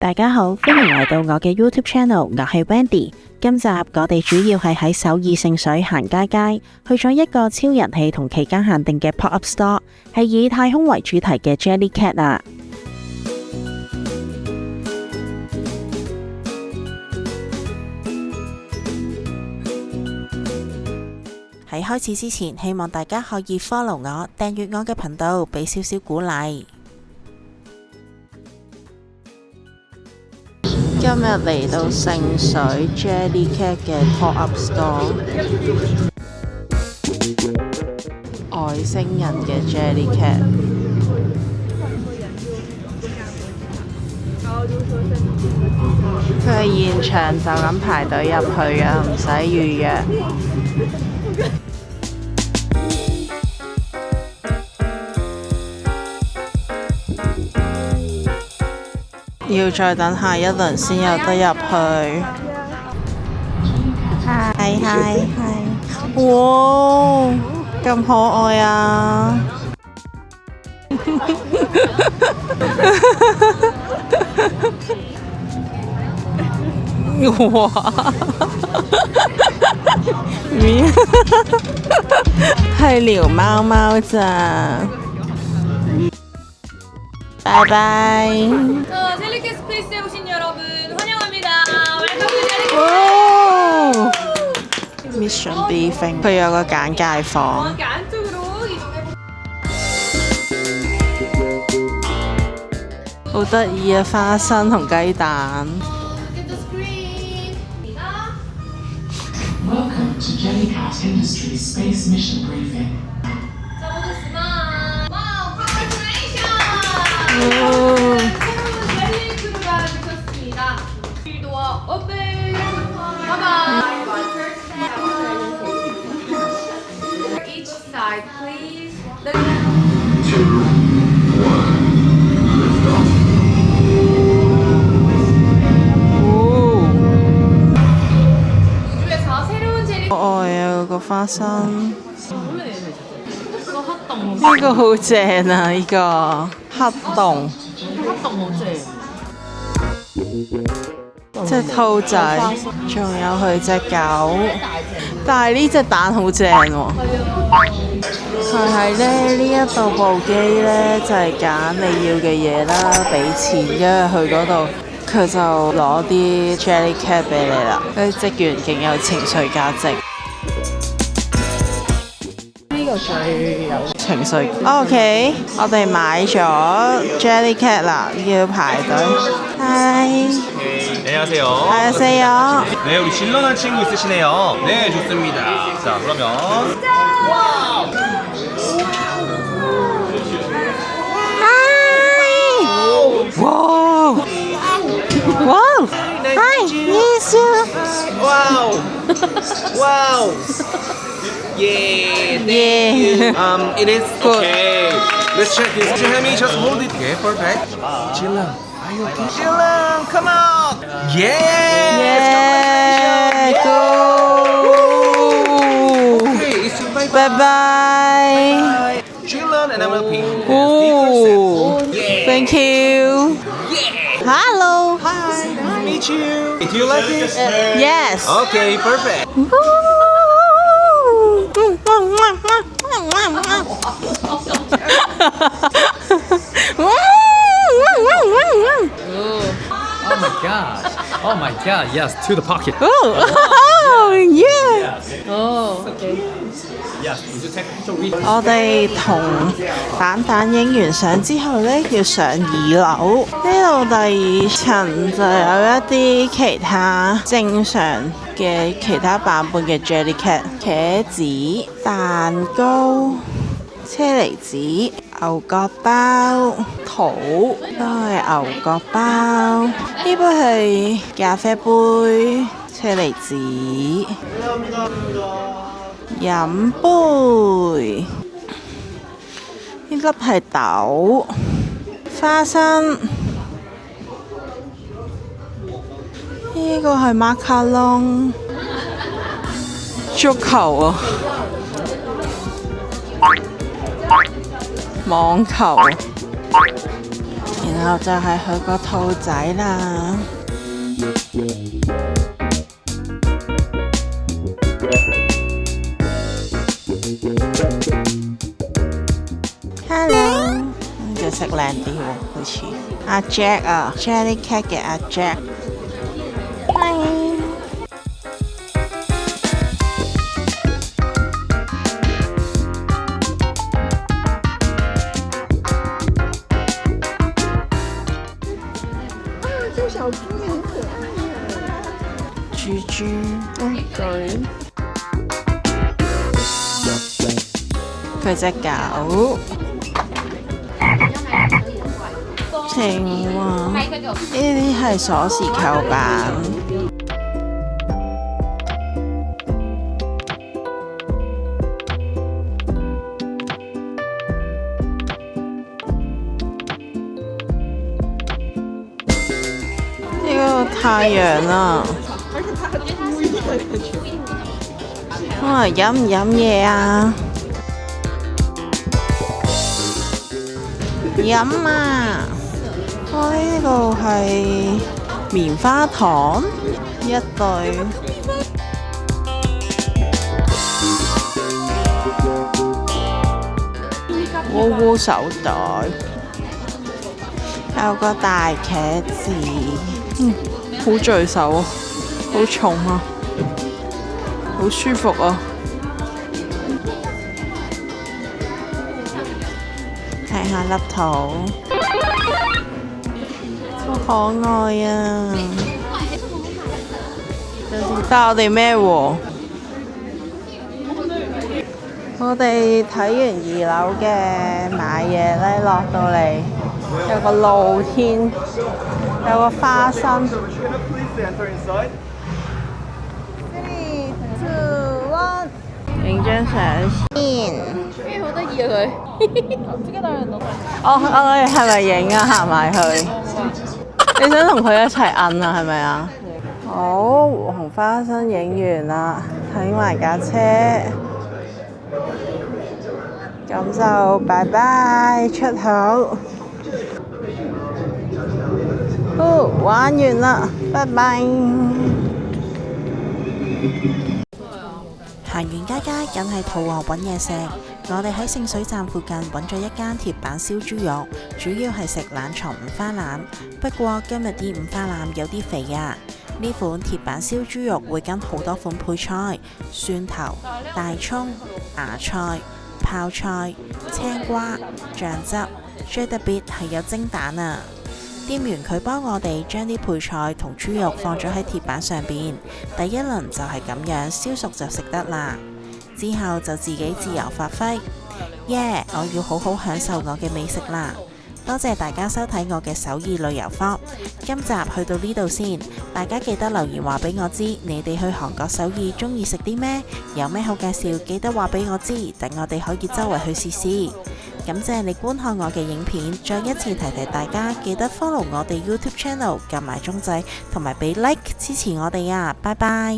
大家好，歡迎嚟到我嘅 YouTube Channel，我係 Wendy。今集我哋主要係喺首爾聖水行街街，去咗一個超人氣同期間限定嘅 Pop-up Store，係以太空為主題嘅 Jellycat 啊。喺開始之前，希望大家可以 follow 我，訂閱我嘅頻道，俾少少鼓勵。今日嚟到聖水 Jellycat 嘅 Pop-up Store， 外星人嘅 Jellycat， 佢係現場就咁排隊入去嘅，唔使預約。要再等下一輪先有得入去。係，哇，咁可愛啊！哇！係撩貓貓咋？拜拜。젤리캣 스페이스에 오신 여러분 환영합니다. Mission Briefing， 佢有個簡介房。 이렇게 안쪽으로 이동해 好得意啊！花生同雞蛋。 Get the screen. Welcome to Jellycat Industries Space Mission Briefing. 자, 모두 스마일. 와우, congratulations. 오. 새로운 젤리 크루가 되셨습니다. 도어 오픈. 바이바이. Each side, please. 宇宙에서 새로운 젤리. 可愛啊！個花生。 이거 핫동. 呢個好正啊！呢個黑洞， 핫동 好正. 隻兔仔，仲有佢隻狗。但係呢隻蛋好正喎！佢係呢一度部機呢，就係揀你要嘅嘢啦，俾錢，因為去嗰度佢就攞啲 Jellycat 俾你啦。佢職員勁有情緒價值。呢個最有情緒。OK， 我哋買咗 Jellycat 啦，要排隊。Hi。 안녕하세요. 안녕하세요. 네, 우리 질런한 친구 있으시네요. 네, 좋습니다. 자, 그러면 Wow! Wow! Hi! Yes! 와우, 와우, yeah, Yeah! it is okay. Let's check this. Would you have me just hold it? Okay, perfect. 질런, are you okay? 질런, come on. Yes. Yeah! Go! Okay, it's bye Bye bye! 질런, and I'm gonna pay. Oh! Yeah. Thank you! Yeah. Hello! Hi, nice to meet you. Do you like it? Yes! Okay, perfect. Oh my god, yes, to the pocket. Oh, yeah! Yes, would you take a picture with 我哋同蛋蛋影完相之後呢，要上2樓。呢度第2層就有一啲其他正常嘅其他版本嘅 Jellycat， 茄子、蛋糕、車厘子、牛角包、桃都係牛角包。呢杯係咖啡杯、車厘子。飲杯，呢粒係豆，花生，呢個係馬卡龍，足球啊，網球，然然後就係佢個兔仔啦。Hello， 呢隻色靚啲喎，好似阿 Jack 啊 ，Jelly Cat 嘅阿 Jack。Hi。小豬很可愛耶，豬豬，對，佢隻狗，青蛙，呢啲係鎖匙扣板。太陽啦！哇，飲唔飲嘢啊？飲啊！哇，呢個係棉花糖一對，窩窩手袋，有個大茄子。好聚手啊，好重啊，好舒服啊！睇下粒桃，好可愛啊！但我哋咩喎？我哋睇完2樓嘅買嘢呢，落到嚟有個露天。有個花生。3、2、1，影張相先。好得意啊佢！我哋係咪影啊？行埋去。你想同佢一齊摁啊？係咪啊？好，紅花生影完啦，睇埋架車，咁就拜拜出口。玩完啦，拜拜。行完街街，梗係肚餓揾嘢食。我哋喺聖水站附近揾咗一間鐵板燒豬肉，主要係食冷藏五花腩。不過今日啲五花腩有啲肥啊。呢款鐵板燒豬肉會跟好多款配菜，蒜頭、大葱、芽菜、泡菜、青瓜、醬汁，最特別係有蒸蛋啊！店員佢幫我哋將啲配菜同豬肉放咗喺鐵板上邊，第一輪就係咁樣燒熟就食得啦。之後就自己自由發揮。耶！我要好好享受我嘅美食啦。多謝大家收睇我嘅首爾旅遊 vlog， 今集去到呢度先。大家記得留言話俾我知，你哋去韓國首爾中意食啲咩？有咩好介紹，記得話俾我知，等我哋可以周圍去試試。感謝你觀看我嘅影片，再一次提大家記得 follow 我哋 YouTube channel， 撳埋鐘仔同埋俾 like 支持我哋啊！拜拜。